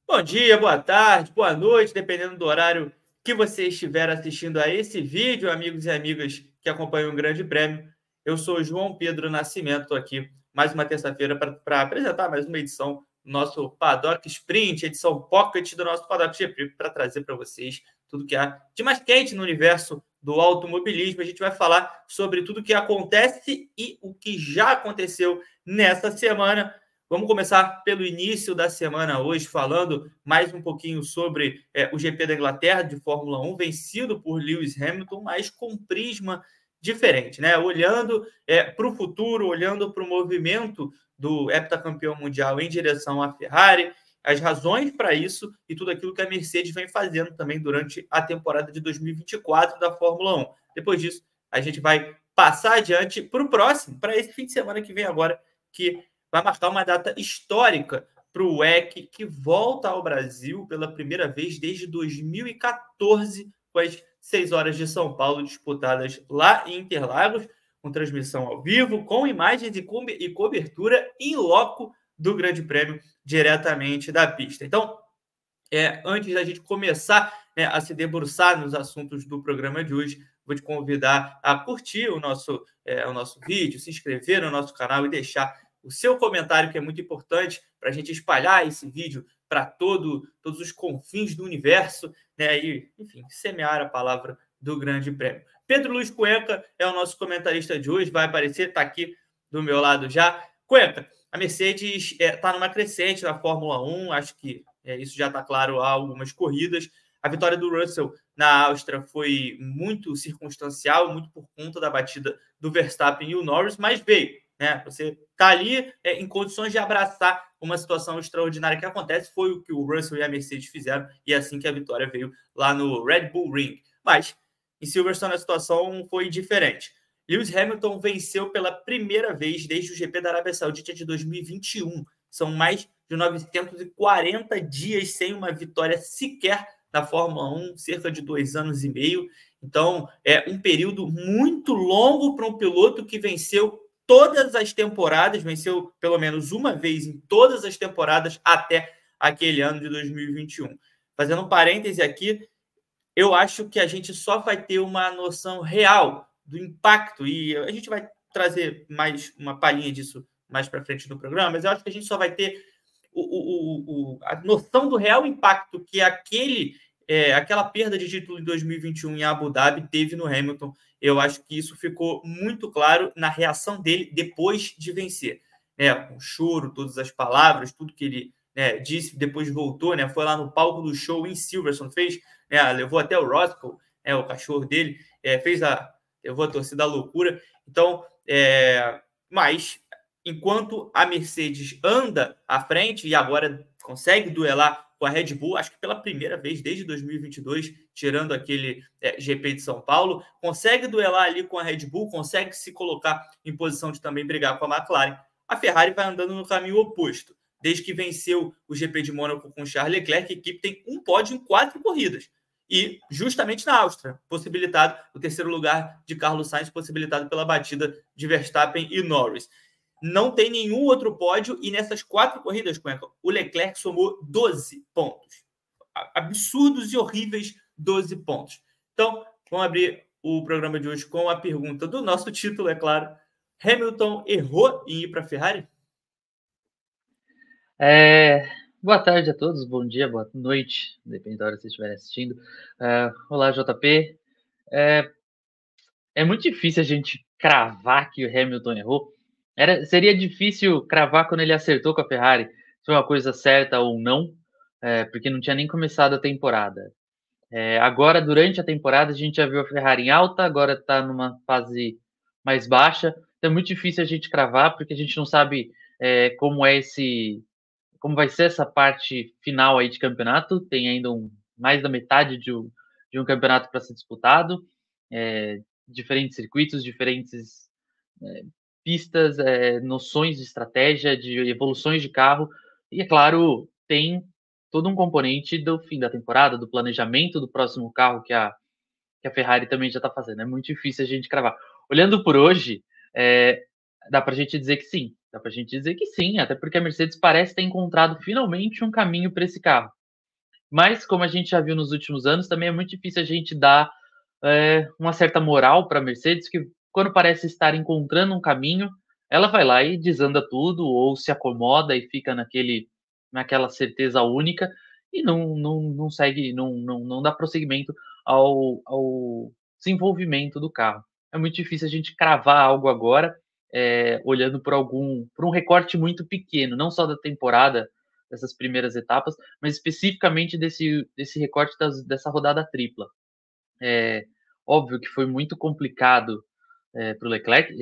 Bom dia, boa tarde, boa noite, dependendo do horário que você estiver assistindo a esse vídeo, amigos e amigas que acompanham o Grande Prêmio. Eu sou João Pedro Nascimento, estou aqui mais uma terça-feira para apresentar mais uma edição do nosso Paddock Sprint, edição Pocket do nosso Paddock GP, para trazer para vocês tudo que há de mais quente no universo do automobilismo. A gente vai falar sobre tudo que acontece e o que já aconteceu nessa semana. Vamos começar pelo início da semana hoje, falando mais um pouquinho sobre o GP da Inglaterra de Fórmula 1, vencido por Lewis Hamilton, mas com prisma diferente, né? Olhando para o futuro, olhando para o movimento do heptacampeão mundial em direção à Ferrari, as razões para isso e tudo aquilo que a Mercedes vem fazendo também durante a temporada de 2024 da Fórmula 1. Depois disso, a gente vai passar adiante para o próximo, para esse fim de semana que vem agora, que vai marcar uma data histórica para o WEC, que volta ao Brasil pela primeira vez desde 2014, com as 6 horas de São Paulo disputadas lá em Interlagos, com transmissão ao vivo, com imagens e cobertura em loco do Grande Prêmio diretamente da pista. Então, antes da gente começar a se debruçar nos assuntos do programa de hoje, vou te convidar a curtir o nosso vídeo, se inscrever no nosso canal e deixar o seu comentário, que é muito importante para a gente espalhar esse vídeo para todos os confins do universo, né? E, enfim, semear a palavra do Grande Prêmio. Pedro Luiz Cuenca é o nosso comentarista de hoje, vai aparecer, está aqui do meu lado já. Cuenca, a Mercedes está numa crescente na Fórmula 1, acho que isso já está claro há algumas corridas. A vitória do Russell na Áustria foi muito circunstancial, muito por conta da batida do Verstappen e o Norris, mas veio. Né? Você está ali em condições de abraçar uma situação extraordinária que acontece, foi o que o Russell e a Mercedes fizeram, e é assim que a vitória veio lá no Red Bull Ring. Mas em Silverstone a situação foi diferente. Lewis Hamilton venceu pela primeira vez desde o GP da Arábia Saudita de 2021. São mais de 940 dias sem uma vitória sequer na Fórmula 1, cerca de 2 anos e meio. Então, é um período muito longo para um piloto que venceu todas as temporadas, venceu pelo menos uma vez em todas as temporadas até aquele ano de 2021. Fazendo um parêntese aqui, eu acho que a gente só vai ter uma noção real do impacto, e a gente vai trazer mais uma palhinha disso mais para frente no programa, mas eu acho que a gente só vai ter a noção do real impacto que aquela perda de título em 2021 em Abu Dhabi teve no Hamilton. Eu acho que isso ficou muito claro na reação dele depois de vencer. Com choro, todas as palavras, tudo que ele disse, depois voltou, foi lá no palco do show em Silverstone, levou até o Roscoe, o cachorro dele, levou a torcida à loucura. Então, mas enquanto a Mercedes anda à frente e agora consegue duelar com a Red Bull, acho que pela primeira vez desde 2022, tirando aquele GP de São Paulo, consegue duelar ali com a Red Bull, consegue se colocar em posição de também brigar com a McLaren. A Ferrari vai andando no caminho oposto. Desde que venceu o GP de Mônaco com Charles Leclerc, a equipe tem um pódio em 4 corridas. E justamente na Áustria, possibilitado o terceiro lugar de Carlos Sainz, possibilitado pela batida de Verstappen e Norris. Não tem nenhum outro pódio, e nessas 4 corridas, o Leclerc somou 12 pontos. Absurdos e horríveis 12 pontos. Então, vamos abrir o programa de hoje com a pergunta do nosso título, é claro. Hamilton errou em ir para a Ferrari? Boa tarde a todos, bom dia, boa noite, depende da hora que vocês estiverem assistindo. Olá, JP. É muito difícil a gente cravar que o Hamilton errou. Seria difícil cravar quando ele acertou com a Ferrari, se foi uma coisa certa ou não, porque não tinha nem começado a temporada. Agora, durante a temporada, a gente já viu a Ferrari em alta, agora está numa fase mais baixa. Então é muito difícil a gente cravar, porque a gente não sabe como vai ser essa parte final aí de campeonato. Tem ainda mais da metade de um campeonato para ser disputado. Diferentes circuitos, diferentes pistas, noções de estratégia, de evoluções de carro. E, é claro, tem todo um componente do fim da temporada, do planejamento do próximo carro que a Ferrari também já está fazendo. É muito difícil a gente cravar. Olhando por hoje, dá para a gente dizer que sim. Dá para a gente dizer que sim, até porque a Mercedes parece ter encontrado finalmente um caminho para esse carro. Mas, como a gente já viu nos últimos anos, também é muito difícil a gente dar uma certa moral para a Mercedes, que quando parece estar encontrando um caminho, ela vai lá e desanda tudo, ou se acomoda e fica naquela certeza única, e não segue, não dá prosseguimento ao desenvolvimento do carro. É muito difícil a gente cravar algo agora, olhando por um recorte muito pequeno, não só da temporada, dessas primeiras etapas, mas especificamente desse recorte dessa rodada tripla. É óbvio que foi muito complicado para o Leclerc,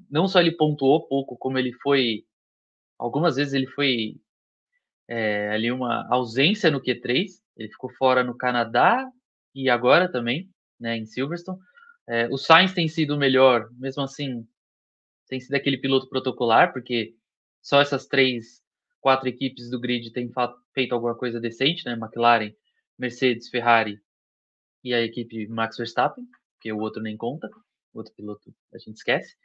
não só ele pontuou pouco, como ele foi, algumas vezes ele foi ali uma ausência no Q3, ele ficou fora no Canadá e agora também, né, em Silverstone. O Sainz tem sido o melhor, mesmo assim, tem sido aquele piloto protocolar, porque só essas 3, 4 equipes do grid têm feito alguma coisa decente, né? McLaren, Mercedes, Ferrari e a equipe Max Verstappen, que o outro nem conta, o outro piloto a gente esquece.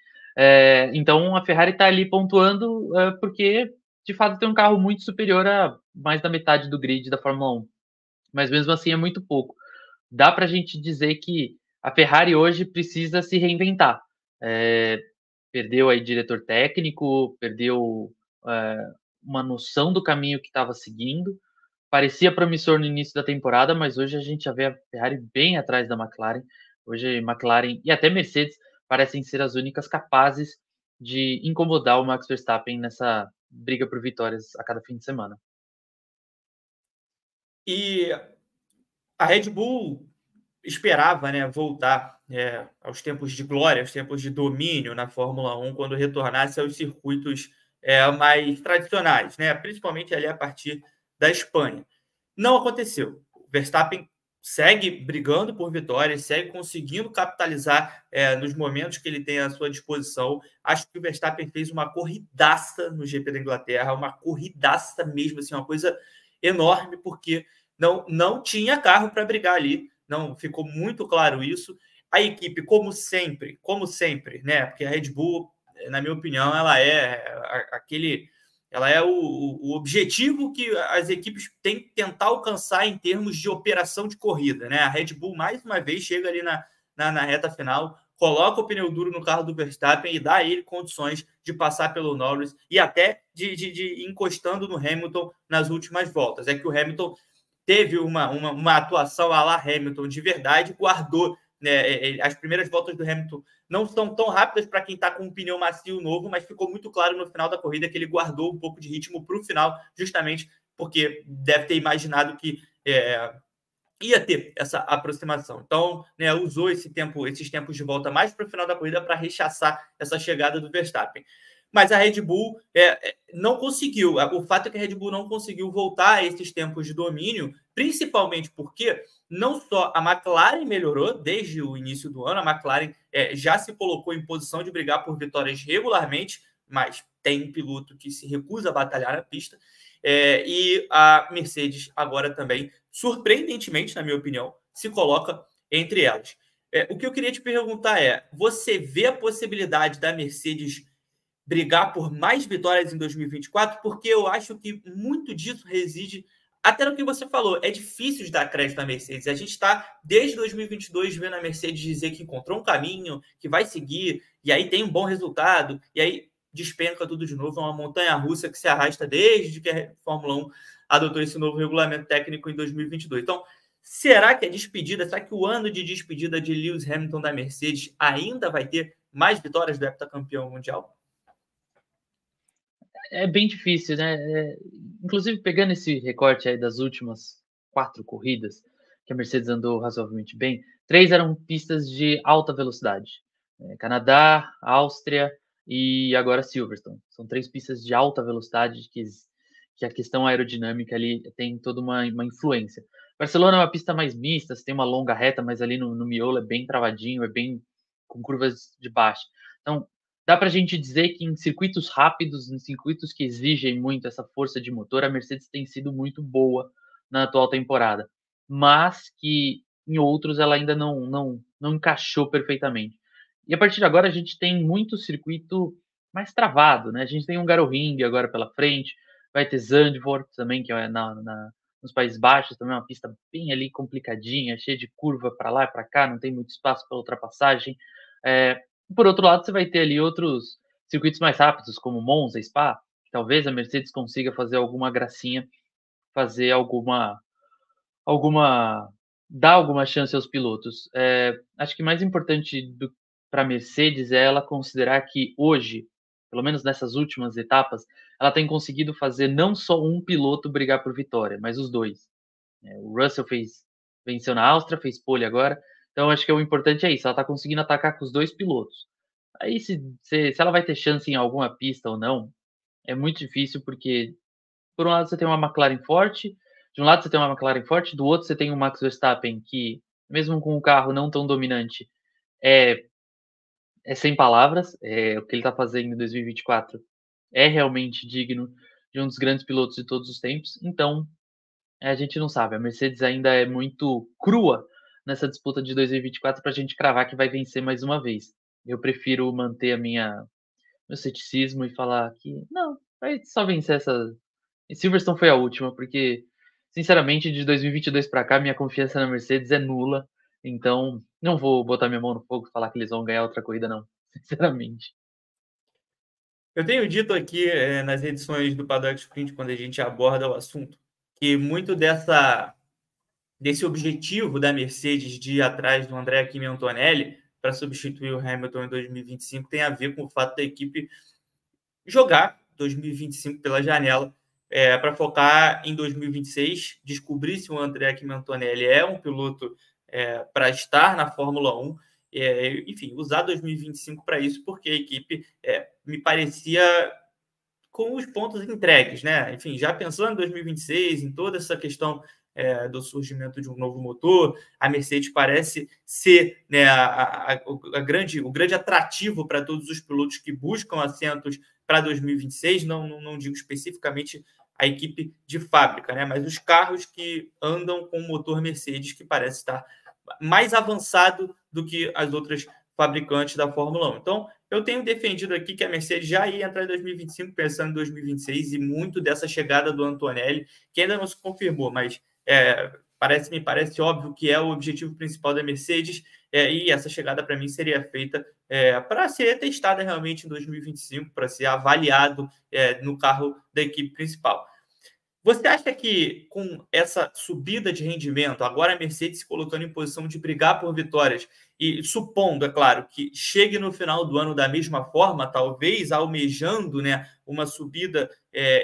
Então a Ferrari está ali pontuando porque de fato tem um carro muito superior a mais da metade do grid da Fórmula 1. Mas mesmo assim é muito pouco. Dá para a gente dizer que a Ferrari hoje precisa se reinventar. Perdeu aí diretor técnico, perdeu uma noção do caminho que estava seguindo. Parecia promissor no início da temporada, mas hoje a gente já vê a Ferrari bem atrás da McLaren. Hoje McLaren e até Mercedes parecem ser as únicas capazes de incomodar o Max Verstappen nessa briga por vitórias a cada fim de semana. E a Red Bull esperava, né, voltar aos tempos de glória, aos tempos de domínio na Fórmula 1, quando retornasse aos circuitos mais tradicionais, né, principalmente ali a partir da Espanha. Não aconteceu. O Verstappen segue brigando por vitórias, segue conseguindo capitalizar nos momentos que ele tem à sua disposição. Acho que o Verstappen fez uma corridaça no GP da Inglaterra, uma corridaça mesmo, assim, uma coisa enorme, porque não tinha carro para brigar ali. Não ficou muito claro isso. A equipe, como sempre, né? Porque a Red Bull, na minha opinião, ela é o objetivo que as equipes têm que tentar alcançar em termos de operação de corrida, né? A Red Bull, mais uma vez, chega ali na reta final, coloca o pneu duro no carro do Verstappen e dá a ele condições de passar pelo Norris e até de ir encostando no Hamilton nas últimas voltas. É que o Hamilton teve uma atuação à la Hamilton de verdade, guardou, né, as primeiras voltas do Hamilton não são tão rápidas para quem está com um pneu macio novo, mas ficou muito claro no final da corrida que ele guardou um pouco de ritmo para o final, justamente porque deve ter imaginado que ia ter essa aproximação. Então, né, usou esses tempos de volta mais para o final da corrida para rechaçar essa chegada do Verstappen. Mas a Red Bull não conseguiu. O fato é que a Red Bull não conseguiu voltar a esses tempos de domínio, principalmente porque não só a McLaren melhorou desde o início do ano, a McLaren já se colocou em posição de brigar por vitórias regularmente, mas tem um piloto que se recusa a batalhar na pista. E a Mercedes agora também, surpreendentemente, na minha opinião, se coloca entre elas. O que eu queria te perguntar você vê a possibilidade da Mercedes brigar por mais vitórias em 2024? Porque eu acho que muito disso reside até no que você falou. É difícil de dar crédito à Mercedes. A gente está, desde 2022, vendo a Mercedes dizer que encontrou um caminho, que vai seguir, e aí tem um bom resultado, e aí despenca tudo de novo. É uma montanha-russa que se arrasta desde que a Fórmula 1 adotou esse novo regulamento técnico em 2022. Então, será que a despedida, será que o ano de despedida de Lewis Hamilton da Mercedes ainda vai ter mais vitórias do heptacampeão mundial? É bem difícil, né? Inclusive, pegando esse recorte aí das últimas 4 corridas, que a Mercedes andou razoavelmente bem, 3 eram pistas de alta velocidade. Canadá, Áustria e agora Silverstone. São 3 pistas de alta velocidade que a questão aerodinâmica ali tem toda uma influência. Barcelona é uma pista mais mista, você tem uma longa reta, mas ali no miolo é bem travadinho, é bem com curvas de baixa. Então, dá para a gente dizer que em circuitos rápidos, em circuitos que exigem muito essa força de motor, a Mercedes tem sido muito boa na atual temporada, mas que em outros ela ainda não encaixou perfeitamente. E a partir de agora a gente tem muito circuito mais travado, né? A gente tem um Hungaroring agora pela frente, vai ter Zandvoort também, que é na nos Países Baixos, também é uma pista bem ali complicadinha, cheia de curva para lá e para cá, não tem muito espaço para ultrapassagem. Por outro lado, você vai ter ali outros circuitos mais rápidos, como Monza, Spa, que talvez a Mercedes consiga fazer alguma gracinha, fazer alguma dar alguma chance aos pilotos. Acho que mais importante para a Mercedes é ela considerar que hoje, pelo menos nessas últimas etapas, ela tem conseguido fazer não só um piloto brigar por vitória, mas os dois. O Russell venceu na Áustria, fez pole agora, então acho que o importante é isso, ela está conseguindo atacar com os dois pilotos. Aí se ela vai ter chance em alguma pista ou não, é muito difícil porque por um lado você tem uma McLaren forte, de um lado você tem uma McLaren forte, do outro você tem o Max Verstappen que, mesmo com um carro não tão dominante, é, é sem palavras. O que ele está fazendo em 2024 é realmente digno de um dos grandes pilotos de todos os tempos. Então, a gente não sabe. A Mercedes ainda é muito crua nessa disputa de 2024 para a gente cravar que vai vencer mais uma vez. Eu prefiro manter meu ceticismo e falar que não, vai só vencer essa. E Silverstone foi a última, porque, sinceramente, de 2022 para cá, minha confiança na Mercedes é nula. Então, não vou botar minha mão no fogo e falar que eles vão ganhar outra corrida, não. Sinceramente. Eu tenho dito aqui nas edições do Paddock Sprint, quando a gente aborda o assunto, que muito desse objetivo da Mercedes de ir atrás do André Kimi Antonelli para substituir o Hamilton em 2025 tem a ver com o fato da equipe jogar 2025 pela janela para focar em 2026, descobrir se o André Kimi Antonelli é um piloto para estar na Fórmula 1, enfim, usar 2025 para isso, porque a equipe me parecia com os pontos entregues, né? Enfim, já pensando em 2026, em toda essa questão do surgimento de um novo motor, a Mercedes parece ser, né, o grande atrativo para todos os pilotos que buscam assentos para 2026, não digo especificamente a equipe de fábrica, né, mas os carros que andam com o motor Mercedes, que parece estar mais avançado do que as outras fabricantes da Fórmula 1. Então, eu tenho defendido aqui que a Mercedes já ia entrar em 2025, pensando em 2026, e muito dessa chegada do Antonelli, que ainda não se confirmou, mas me parece óbvio que é o objetivo principal da Mercedes, e essa chegada para mim seria feita para ser testada realmente em 2025, para ser avaliado no carro da equipe principal. Você acha que com essa subida de rendimento, agora a Mercedes se colocando em posição de brigar por vitórias e supondo, é claro, que chegue no final do ano da mesma forma, talvez almejando, né, uma subida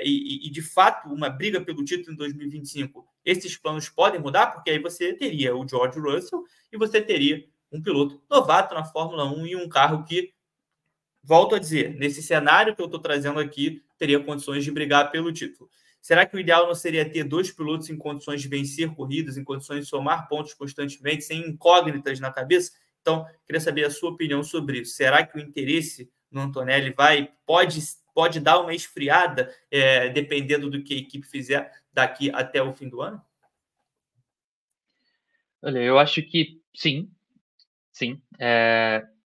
e de fato uma briga pelo título em 2025, esses planos podem mudar? Porque aí você teria o George Russell e você teria um piloto novato na Fórmula 1 e um carro que, volto a dizer, nesse cenário que eu estou trazendo aqui, teria condições de brigar pelo título. Será que o ideal não seria ter dois pilotos em condições de vencer corridas, em condições de somar pontos constantemente, sem incógnitas na cabeça? Então, queria saber a sua opinião sobre isso. Será que o interesse no Antonelli pode dar uma esfriada, dependendo do que a equipe fizer daqui até o fim do ano? Olha, eu acho que sim, sim.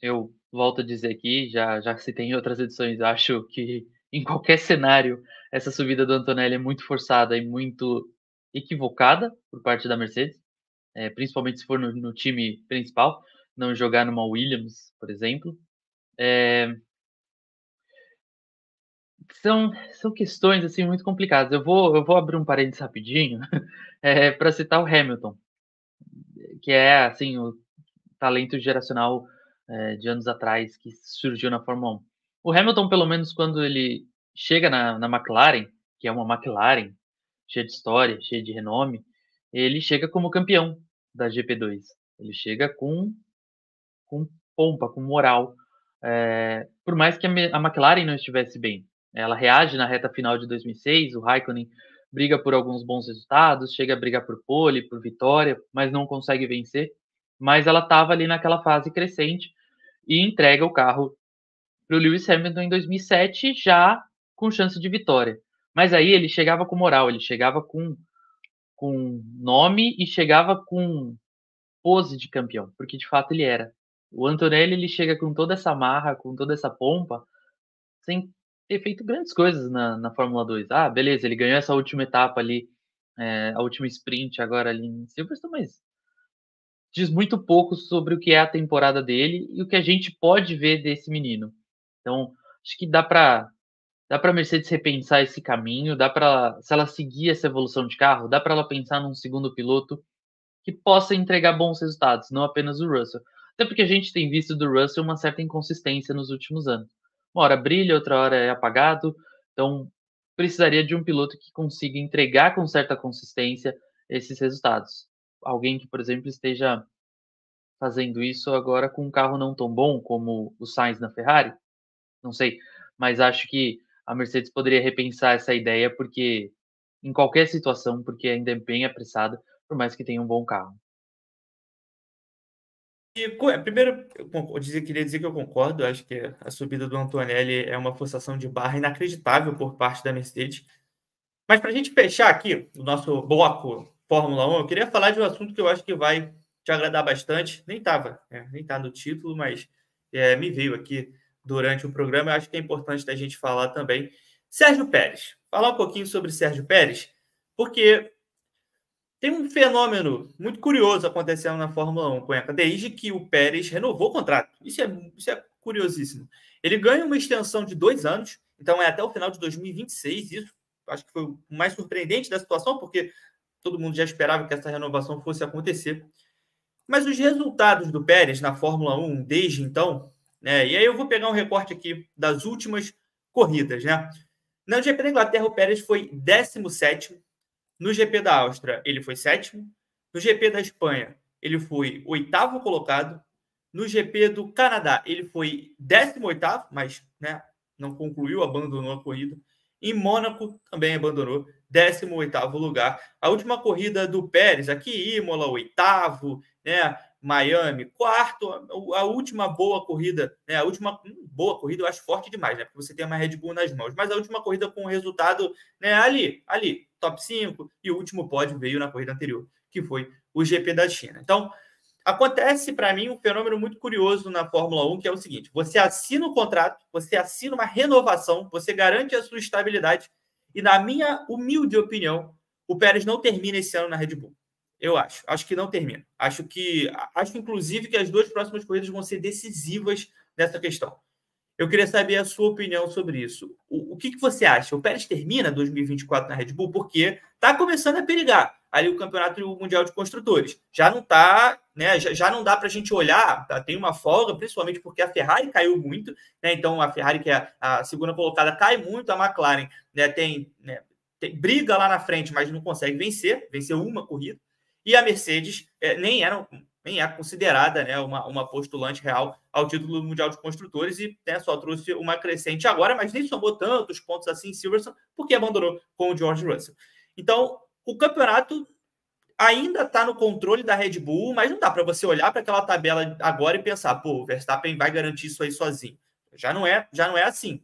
Eu volto a dizer aqui, já citei em outras edições, acho que em qualquer cenário essa subida do Antonelli é muito forçada e muito equivocada por parte da Mercedes, principalmente se for no time principal, não jogar numa Williams, por exemplo. São questões assim muito complicadas. Eu vou abrir um parênteses rapidinho para citar o Hamilton, que é assim o talento geracional de anos atrás que surgiu na Fórmula 1. O Hamilton, pelo menos quando ele chega na McLaren, que é uma McLaren cheia de história, cheia de renome, ele chega como campeão da GP2. Ele chega com pompa, com moral. Por mais que a McLaren não estivesse bem, ela reage na reta final de 2006, o Raikkonen briga por alguns bons resultados, chega a brigar por pole, por vitória, mas não consegue vencer. Mas ela estava ali naquela fase crescente e entrega o carro para o Lewis Hamilton em 2007, já com chance de vitória. Mas aí ele chegava com moral, ele chegava com nome e chegava com pose de campeão, porque de fato ele era. O Antonelli ele chega com toda essa marra, com toda essa pompa, sem ter feito grandes coisas na Fórmula 2. Ah, beleza, ele ganhou essa última etapa ali a última sprint agora ali em Silverstone, mas diz muito pouco sobre o que é a temporada dele e o que a gente pode ver desse menino. Então, acho que dá para Mercedes repensar esse caminho, dá para, se ela seguir essa evolução de carro, dá para ela pensar num segundo piloto que possa entregar bons resultados, não apenas o Russell. Até porque a gente tem visto do Russell uma certa inconsistência nos últimos anos. Uma hora brilha, outra hora é apagado. Então, precisaria de um piloto que consiga entregar com certa consistência esses resultados. Alguém que, por exemplo, esteja fazendo isso agora com um carro não tão bom como o Sainz na Ferrari, não sei, mas acho que a Mercedes poderia repensar essa ideia, porque em qualquer situação, porque ainda é bem apressada, por mais que tenha um bom carro. E, primeiro, queria dizer que eu concordo. Acho que a subida do Antonelli é uma forçação de barra inacreditável por parte da Mercedes. Mas para a gente fechar aqui o nosso bloco Fórmula 1, eu queria falar de um assunto que eu acho que vai te agradar bastante. Nem estava, nem está no título, mas me veio aqui durante o programa. Eu acho que é importante da gente falar também. Sérgio Pérez. Falar um pouquinho sobre Sérgio Pérez, porque tem um fenômeno muito curioso acontecendo na Fórmula 1, Cuenca, desde que o Pérez renovou o contrato. Isso é curiosíssimo. Ele ganha uma extensão de 2 anos, então é até o final de 2026. Isso acho que foi o mais surpreendente da situação, porque todo mundo já esperava que essa renovação fosse acontecer. Mas os resultados do Pérez na Fórmula 1 desde então, né? E aí eu vou pegar um recorte aqui das últimas corridas, né? No GP da Inglaterra, o Pérez foi 17º. No GP da Áustria, ele foi 7º. No GP da Espanha, ele foi 8º colocado. No GP do Canadá, ele foi 18º, mas não concluiu, abandonou a corrida. Em Mônaco, também abandonou, 18º lugar. A última corrida do Pérez, aqui Imola, 8º, Miami, 4º. A última boa corrida, a última boa corrida eu acho forte demais, porque você tem uma Red Bull nas mãos. Mas a última corrida com o resultado ali, top 5, e o último pódio veio na corrida anterior, que foi o GP da China. Então, acontece para mim um fenômeno muito curioso na Fórmula 1, que é o seguinte: você assina o contrato, você assina uma renovação, você garante a sua estabilidade, e na minha humilde opinião, o Pérez não termina esse ano na Red Bull. Eu acho que não termina. Acho inclusive que as 2 próximas corridas vão ser decisivas nessa questão. Eu queria saber a sua opinião sobre isso. O que você acha? O Pérez termina 2024 na Red Bull? Porque está começando a perigar ali o Campeonato Mundial de Construtores. Já não tá, já não dá para a gente olhar, tá? Tem uma folga, principalmente porque a Ferrari caiu muito, né? Então a Ferrari, que é a segunda colocada, cai muito, a McLaren tem briga lá na frente, mas não consegue venceu uma corrida, e a Mercedes nem é considerada uma postulante real ao título mundial de construtores e só trouxe uma crescente agora, mas nem somou tantos pontos assim em Silverstone, porque abandonou com o George Russell. Então, o campeonato ainda está no controle da Red Bull, mas não dá para você olhar para aquela tabela agora e pensar, pô, o Verstappen vai garantir isso aí sozinho. Já não é assim.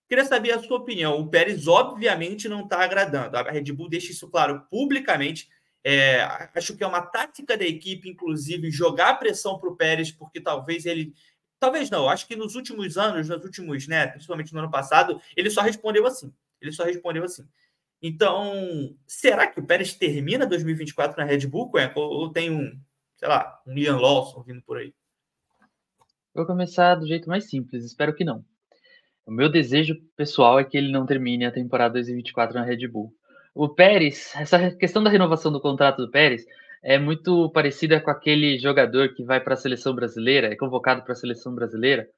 Queria saber a sua opinião. O Pérez, obviamente, não está agradando. A Red Bull deixa isso claro publicamente. Acho que é uma tática da equipe, inclusive, jogar pressão para o Pérez, porque talvez ele. Talvez não, acho que nos últimos anos, principalmente no ano passado, ele só respondeu assim. Então, será que o Pérez termina 2024 na Red Bull, Cueca? Ou tem sei lá, um Ian Lawson vindo por aí? Vou começar do jeito mais simples, espero que não. O meu desejo pessoal é que ele não termine a temporada 2024 na Red Bull. O Pérez, essa questão da renovação do contrato do Pérez é muito parecida com aquele jogador que vai para a seleção brasileira, é convocado para a seleção brasileira,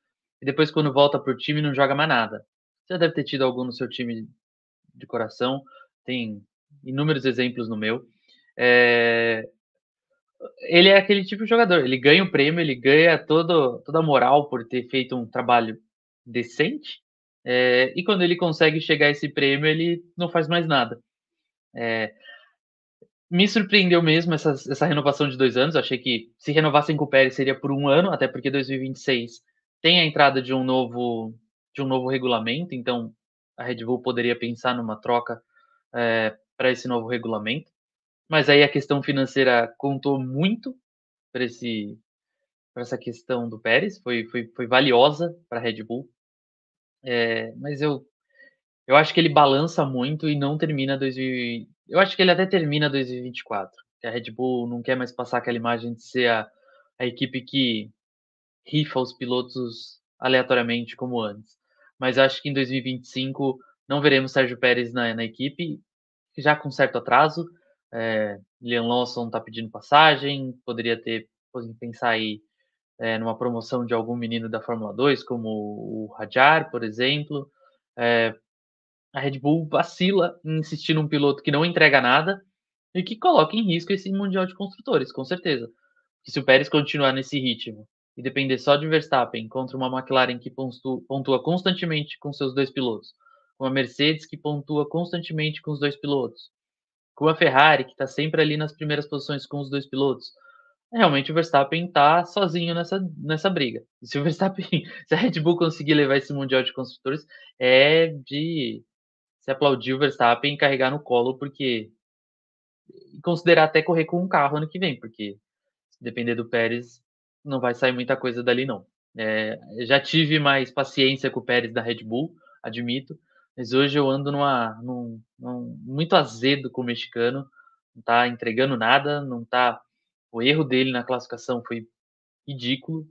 e depois, quando volta para o time, não joga mais nada. Você já deve ter tido algum no seu time de coração, tem inúmeros exemplos no meu. Ele é aquele tipo de jogador, ele ganha o prêmio, ele ganha toda a moral por ter feito um trabalho decente, e quando ele consegue chegar a esse prêmio, ele não faz mais nada. Me surpreendeu mesmo essa renovação de 2 anos. Achei que se renovassem com o Pérez seria por 1 ano, até porque 2026 tem a entrada de um novo regulamento, então a Red Bull poderia pensar numa troca para esse novo regulamento. Mas aí a questão financeira contou muito para essa questão do Pérez, foi valiosa para a Red Bull. Mas eu Eu acho que ele balança muito e não termina 2000 eu acho que ele até termina 2024, que a Red Bull não quer mais passar aquela imagem de ser a equipe que rifa os pilotos aleatoriamente como antes. Mas acho que em 2025 não veremos Sérgio Pérez na equipe, já com certo atraso. Liam Lawson está pedindo passagem, poderia ter, pensar aí numa promoção de algum menino da Fórmula 2, como o Hadjar, por exemplo. A Red Bull vacila em insistir num piloto que não entrega nada e que coloca em risco esse Mundial de Construtores, com certeza. Que se o Pérez continuar nesse ritmo e depender só de Verstappen contra uma McLaren que pontua constantemente com seus dois pilotos, com a Mercedes que pontua constantemente com os dois pilotos, com a Ferrari que está sempre ali nas primeiras posições com os dois pilotos, realmente o Verstappen está sozinho nessa briga. E se o Verstappen, se a Red Bull conseguir levar esse Mundial de Construtores, é de se aplaudir o Verstappen e carregar no colo, porque considerar até correr com um carro ano que vem, porque se depender do Pérez, não vai sair muita coisa dali não. Já tive mais paciência com o Pérez da Red Bull, admito, mas hoje eu ando muito azedo com o mexicano, não tá entregando nada, não tá. O erro dele na classificação foi ridículo,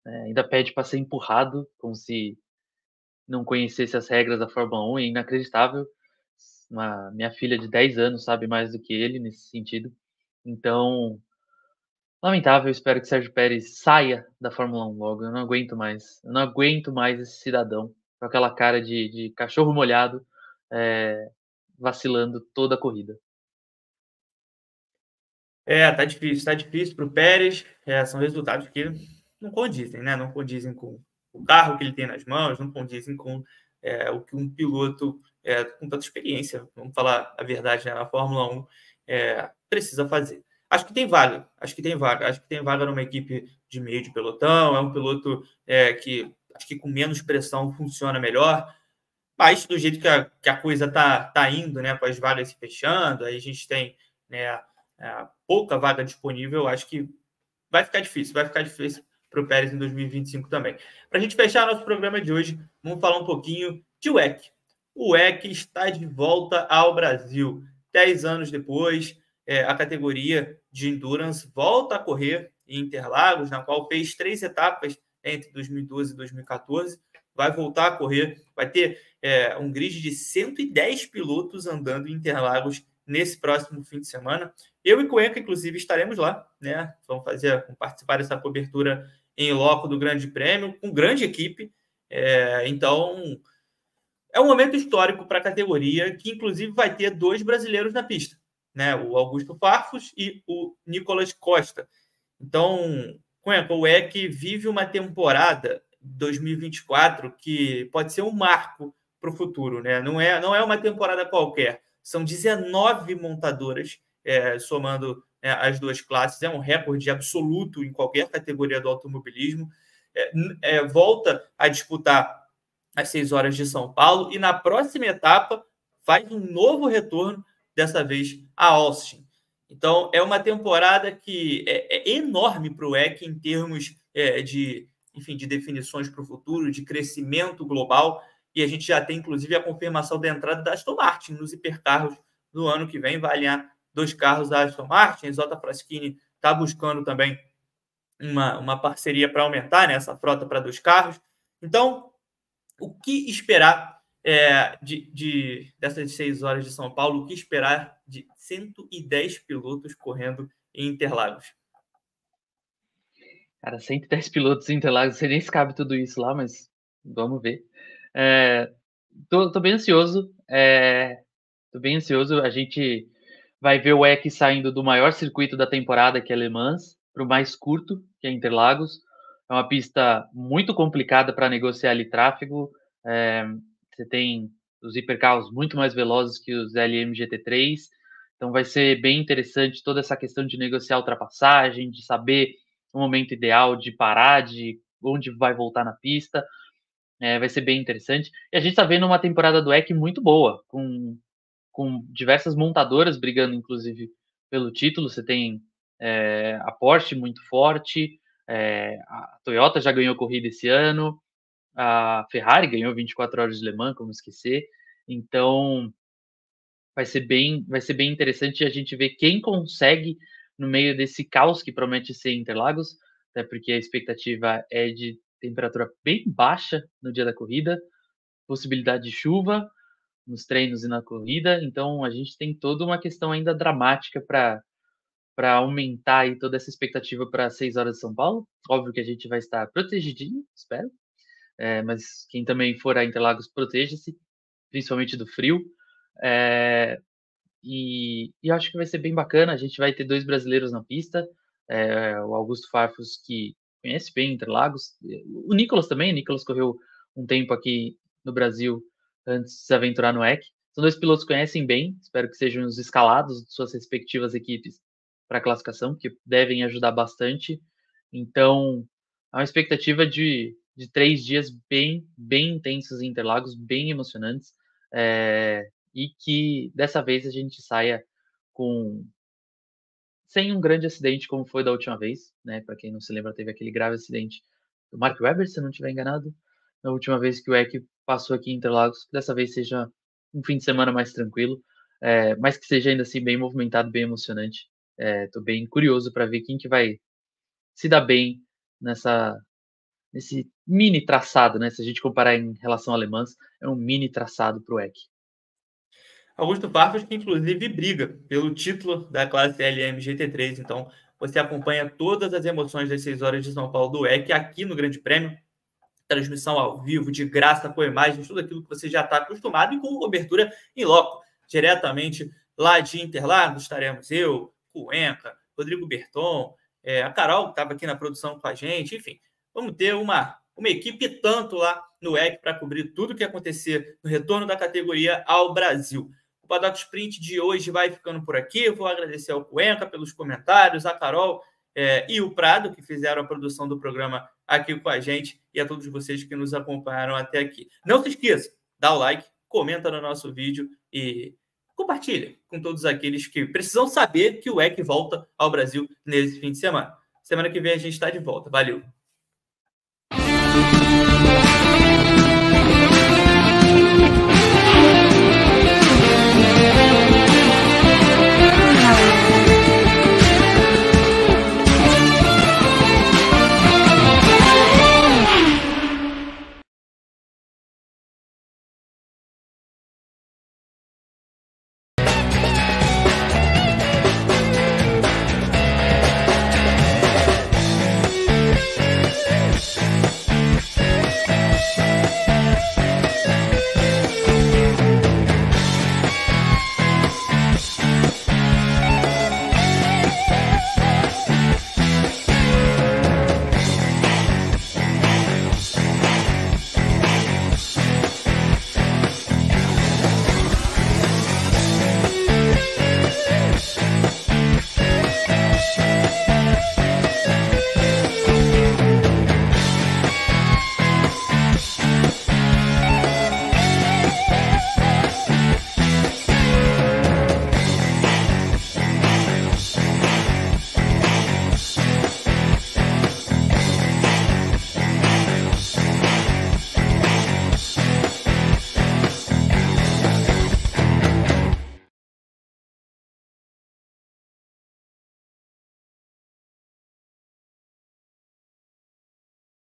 ainda pede para ser empurrado, como se não conhecesse as regras da Fórmula 1, é inacreditável. Minha filha de 10 anos sabe mais do que ele nesse sentido. Então, lamentável, espero que Sérgio Pérez saia da Fórmula 1 logo. Eu não aguento mais. Eu não aguento mais esse cidadão com aquela cara de cachorro molhado, vacilando toda a corrida. Tá difícil para o Pérez. São resultados que não condizem, né? Não condizem com o carro que ele tem nas mãos, não condizem com o que um piloto com tanta experiência, vamos falar a verdade, né, na Fórmula 1 precisa fazer. Acho que tem vaga, acho que tem vaga numa equipe de meio de pelotão, é um piloto que acho que com menos pressão funciona melhor, mas do jeito que a coisa tá indo, né, com as vagas se fechando, aí a gente tem, né, pouca vaga disponível, acho que vai ficar difícil para o Pérez em 2025 também. Para a gente fechar nosso programa de hoje, vamos falar um pouquinho de WEC. O WEC está de volta ao Brasil. 10 anos depois, a categoria de Endurance volta a correr em Interlagos, na qual fez 3 etapas entre 2012 e 2014. Vai voltar a correr, vai ter um grid de 110 pilotos andando em Interlagos nesse próximo fim de semana. Eu e Cuenca, inclusive, estaremos lá, né? Vamos participar dessa cobertura em loco do Grande Prêmio, com grande equipe. Então, é um momento histórico para a categoria, que inclusive vai ter 2 brasileiros na pista, né? O Augusto Farfus e o Nicolas Costa. Então, Cuenca, o WEC vive uma temporada 2024 que pode ser um marco para o futuro, né? Não é uma temporada qualquer. São 19 montadoras, somando as 2 classes. É um recorde absoluto em qualquer categoria do automobilismo. Volta a disputar às 6 horas de São Paulo e na próxima etapa faz um novo retorno, dessa vez a Austin. Então, é uma temporada que é enorme para o WEC em termos de definições para o futuro, de crescimento global, e a gente já tem, inclusive, a confirmação da entrada da Aston Martin nos hipercarros no ano que vem, vai alinhar 2 carros da Aston Martin. A Isotta Fraschini está buscando também uma parceria para aumentar, né, essa frota para 2 carros. Então, o que esperar dessas 6 horas de São Paulo? O que esperar de 110 pilotos correndo em Interlagos? Cara, 110 pilotos em Interlagos, não sei nem se cabe tudo isso lá, mas vamos ver. Tô bem ansioso. Tô bem ansioso. A gente vai ver o WEC saindo do maior circuito da temporada, que é Le Mans, para o mais curto, que é Interlagos. É uma pista muito complicada para negociar ali tráfego. Você tem os hipercarros muito mais velozes que os LM GT3. Então vai ser bem interessante toda essa questão de negociar ultrapassagem, de saber o momento ideal de parar, de onde vai voltar na pista. Vai ser bem interessante. E a gente está vendo uma temporada do WEC muito boa, com diversas montadoras brigando, inclusive, pelo título. Você tem a Porsche muito forte, a Toyota já ganhou corrida esse ano, a Ferrari ganhou 24 horas de Le Mans, como esquecer. Então, vai ser bem interessante a gente ver quem consegue, no meio desse caos que promete ser Interlagos, até porque a expectativa é de temperatura bem baixa no dia da corrida, possibilidade de chuva nos treinos e na corrida, então a gente tem toda uma questão ainda dramática para aumentar aí toda essa expectativa para 6 horas de São Paulo. Óbvio que a gente vai estar protegidinho, espero, mas quem também for a Interlagos, proteja-se, principalmente do frio. E acho que vai ser bem bacana. A gente vai ter 2 brasileiros na pista, o Augusto Farfus, que conhece bem Interlagos, o Nicolas também. O Nicolas correu um tempo aqui no Brasil antes de se aventurar no EC. São 2 pilotos que conhecem bem, espero que sejam os escalados de suas respectivas equipes para a classificação, que devem ajudar bastante. Então, há uma expectativa de 3 dias bem intensos em Interlagos, bem emocionantes. E que dessa vez a gente saia sem um grande acidente como foi da última vez, né? Para quem não se lembra, teve aquele grave acidente do Mark Webber, se eu não estiver enganado, na última vez que o EC passou aqui em Interlagos. Que dessa vez seja um fim de semana mais tranquilo, mas que seja ainda assim bem movimentado, bem emocionante. Estou bem curioso para ver quem que vai se dar bem nesse mini traçado, né? Se a gente comparar em relação a Le Mans, é um mini traçado para o EC. Augusto Farfus, que inclusive briga pelo título da classe LM GT3. Então, você acompanha todas as emoções das 6 horas de São Paulo do EC aqui no Grande Prêmio. Transmissão ao vivo, de graça, com imagens, tudo aquilo que você já está acostumado e com cobertura em loco. Diretamente lá de Interlagos estaremos eu, Cuenca, Rodrigo Berton, a Carol, que estava aqui na produção com a gente. Enfim, vamos ter uma equipe tanto lá no EC para cobrir tudo o que acontecer no retorno da categoria ao Brasil. O Paddock Sprint de hoje vai ficando por aqui. Eu vou agradecer ao Cuenca pelos comentários, a Carol e o Prado, que fizeram a produção do programa aqui com a gente, e a todos vocês que nos acompanharam até aqui. Não se esqueça, dá o like, comenta no nosso vídeo e compartilha com todos aqueles que precisam saber que o EC volta ao Brasil nesse fim de semana. Semana que vem a gente está de volta. Valeu!